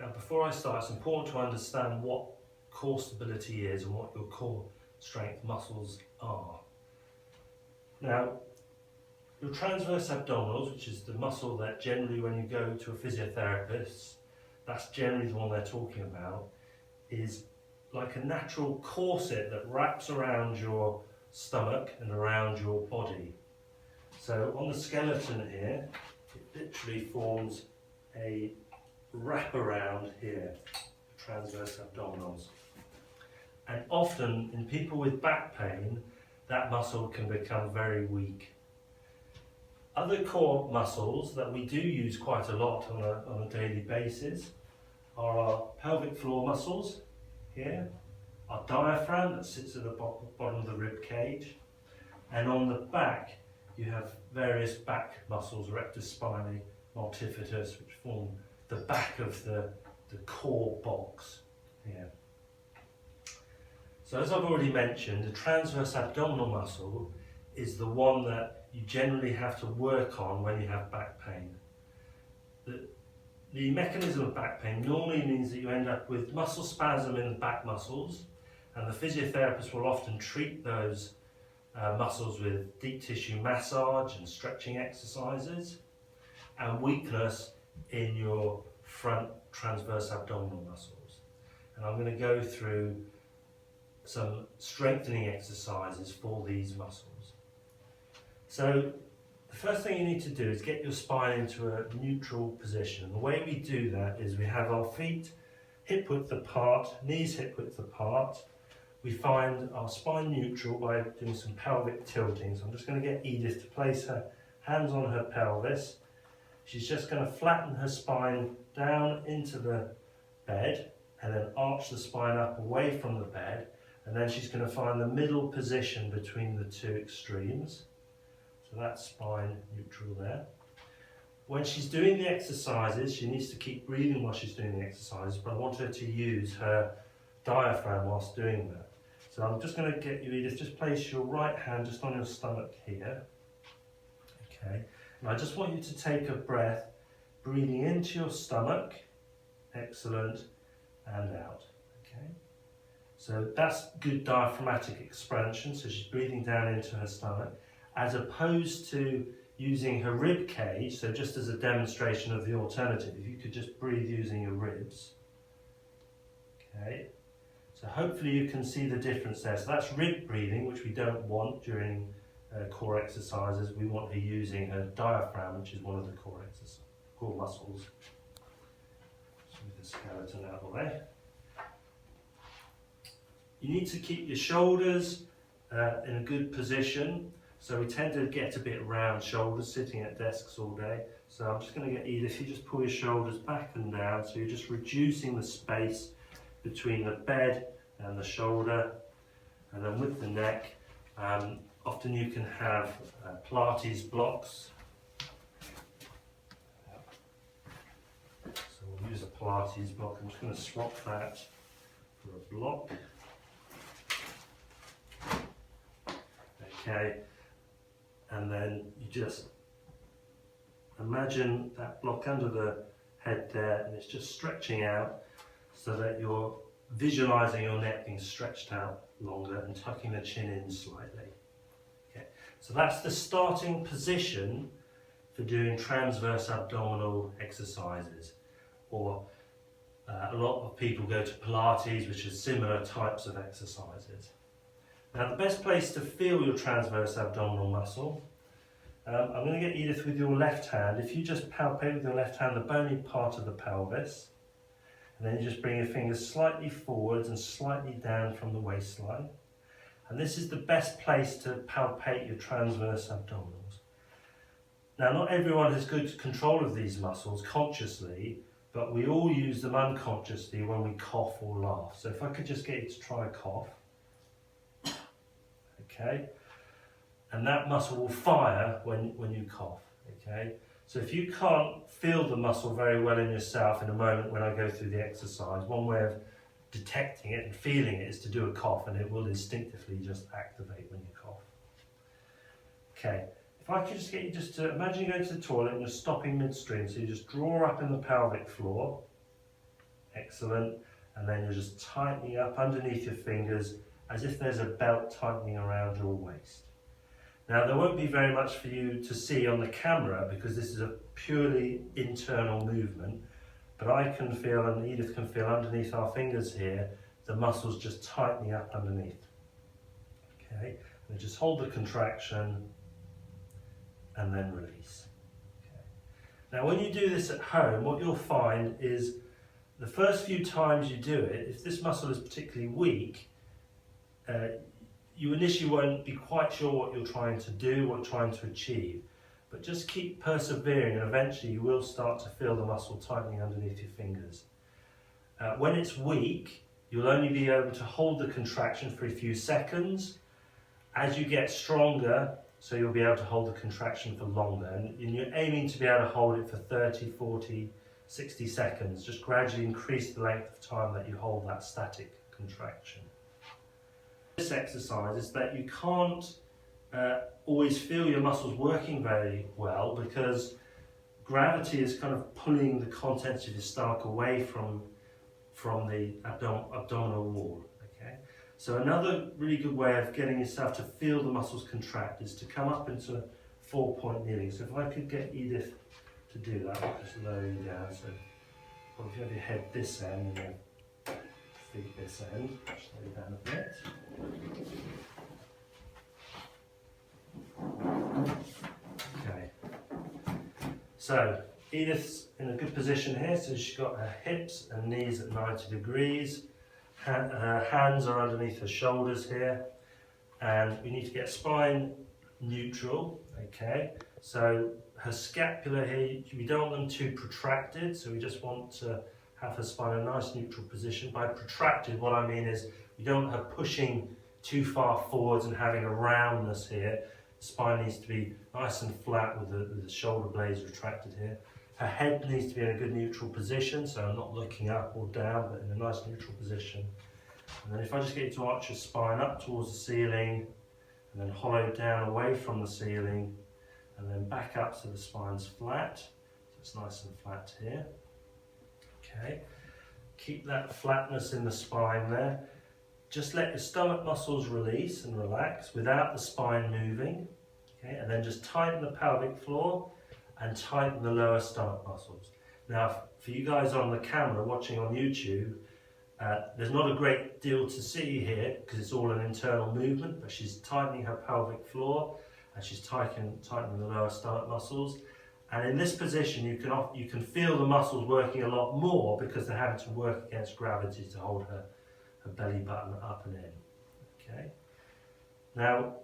Now, before I start, it's important to understand what core stability is and what your core strength muscles are. Now, your transverse abdominals, which is the muscle that generally when you go to a physiotherapist, that's generally the one they're talking about, is like a natural corset that wraps around your stomach and around your body. So on the skeleton here, it literally forms a wraparound here, transverse abdominals. And often in people with back pain, that muscle can become very weak. Other core muscles that we do use quite a lot on a daily basis are our pelvic floor muscles here, our diaphragm that sits at the bottom of the rib cage, and on the back you have various back muscles, rectus spinae, multifidus, which form the back of the core box here. So as I've already mentioned, the transverse abdominal muscle is the one that you generally have to work on when you have back pain. The mechanism of back pain normally means that you end up with muscle spasm in the back muscles, and the physiotherapist will often treat those muscles with deep tissue massage and stretching exercises, and weakness in your front transverse abdominal muscles. And I'm going to go through some strengthening exercises for these muscles. So the first thing you need to do is get your spine into a neutral position. The way we do that is we have our feet hip width apart, knees hip width apart. We find our spine neutral by doing some pelvic tilting. So I'm just going to get Edith to place her hands on her pelvis. She's just going to flatten her spine down into the bed and then arch the spine up away from the bed, and then she's going to find the middle position between the two extremes. So that's spine neutral there. When she's doing the exercises, she needs to keep breathing while she's doing the exercises, but I want her to use her diaphragm whilst doing that. So I'm just going to get you, Edith, just place your right hand just on your stomach here. Okay. And I just want you to take a breath, breathing into your stomach, excellent, and out. Okay. So that's good diaphragmatic expansion, so she's breathing down into her stomach, as opposed to using her rib cage. So just as a demonstration of the alternative, if you could just breathe using your ribs. Okay, so hopefully you can see the difference there. So that's rib breathing, which we don't want during core exercises. We want her using her diaphragm, which is one of the core muscles. So move the skeleton out of the way. You need to keep your shoulders in a good position. So we tend to get a bit round shoulders sitting at desks all day. So I'm just going to get Edith, you just pull your shoulders back and down, so you're just reducing the space between the bed and the shoulder. And then with the neck, often you can have Pilates blocks. So we'll use a Pilates block. I'm just going to swap that for a block. Okay. And then you just imagine that block under the head there, and it's just stretching out so that you're visualizing your neck being stretched out longer and tucking the chin in slightly. Okay, so that's the starting position for doing transverse abdominal exercises, or a lot of people go to Pilates, which is similar types of exercises. Now, the best place to feel your transverse abdominal muscle, I'm going to get Edith with your left hand. If you just palpate with your left hand the bony part of the pelvis, and then you just bring your fingers slightly forwards and slightly down from the waistline. And this is the best place to palpate your transverse abdominals. Now, not everyone has good control of these muscles consciously, but we all use them unconsciously when we cough or laugh. So if I could just get you to try a cough. Okay, and that muscle will fire when you cough. Okay, so if you can't feel the muscle very well in yourself in a moment when I go through the exercise, one way of detecting it and feeling it is to do a cough, and it will instinctively just activate when you cough. Okay, if I could just get you just to imagine you going to the toilet and you're stopping midstream, so you just draw up in the pelvic floor. Excellent. And then you're just tightening up underneath your fingers as if there's a belt tightening around your waist. Now there won't be very much for you to see on the camera because this is a purely internal movement, but I can feel and Edith can feel underneath our fingers here, the muscles just tightening up underneath. Okay, and just hold the contraction and then release. Okay. Now when you do this at home, what you'll find is the first few times you do it, if this muscle is particularly weak, you initially won't be quite sure what you're trying to do, what you're trying to achieve, but just keep persevering and eventually you will start to feel the muscle tightening underneath your fingers. When it's weak, you'll only be able to hold the contraction for a few seconds. As you get stronger, so you'll be able to hold the contraction for longer, and you're aiming to be able to hold it for 30, 40, 60 seconds. Just gradually increase the length of time that you hold that static contraction. This exercise is that you can't always feel your muscles working very well because gravity is kind of pulling the contents of your stomach away from the abdominal wall. Okay? So another really good way of getting yourself to feel the muscles contract is to come up into 4-point kneeling. So if I could get Edith to do that, I'll just lower you down. So if you have your head this end and then feet this end, slow you down a bit. Okay, so Edith's in a good position here, so she's got her hips and knees at 90 degrees, her hands are underneath her shoulders here, and we need to get spine neutral. Okay, so her scapula here, we don't want them too protracted, so we just want to have her spine in a nice neutral position. By protracted, what I mean is we don't want her pushing too far forwards and having a roundness here. The spine needs to be nice and flat with the shoulder blades retracted here. Her head needs to be in a good neutral position, so I'm not looking up or down, but in a nice neutral position. And then if I just get you to arch your spine up towards the ceiling, and then hollow down away from the ceiling, and then back up so the spine's flat. So it's nice and flat here. Okay, keep that flatness in the spine there. Just let your stomach muscles release and relax without the spine moving. Okay, and then just tighten the pelvic floor and tighten the lower stomach muscles. Now, for you guys on the camera watching on YouTube, there's not a great deal to see here because it's all an internal movement, but she's tightening her pelvic floor and she's tightening the lower stomach muscles. And in this position, you can feel the muscles working a lot more because they're having to work against gravity to hold her belly button up and in. Okay. Now,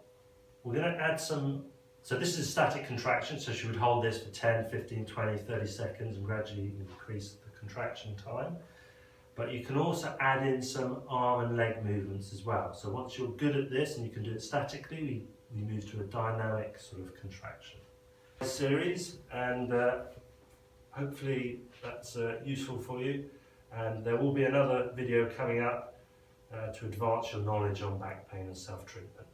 we're going to add some, so this is a static contraction, so she would hold this for 10, 15, 20, 30 seconds and gradually increase the contraction time. But you can also add in some arm and leg movements as well. So once you're good at this and you can do it statically, we move to a dynamic sort of contraction series, and hopefully that's useful for you, and there will be another video coming up to advance your knowledge on back pain and self-treatment.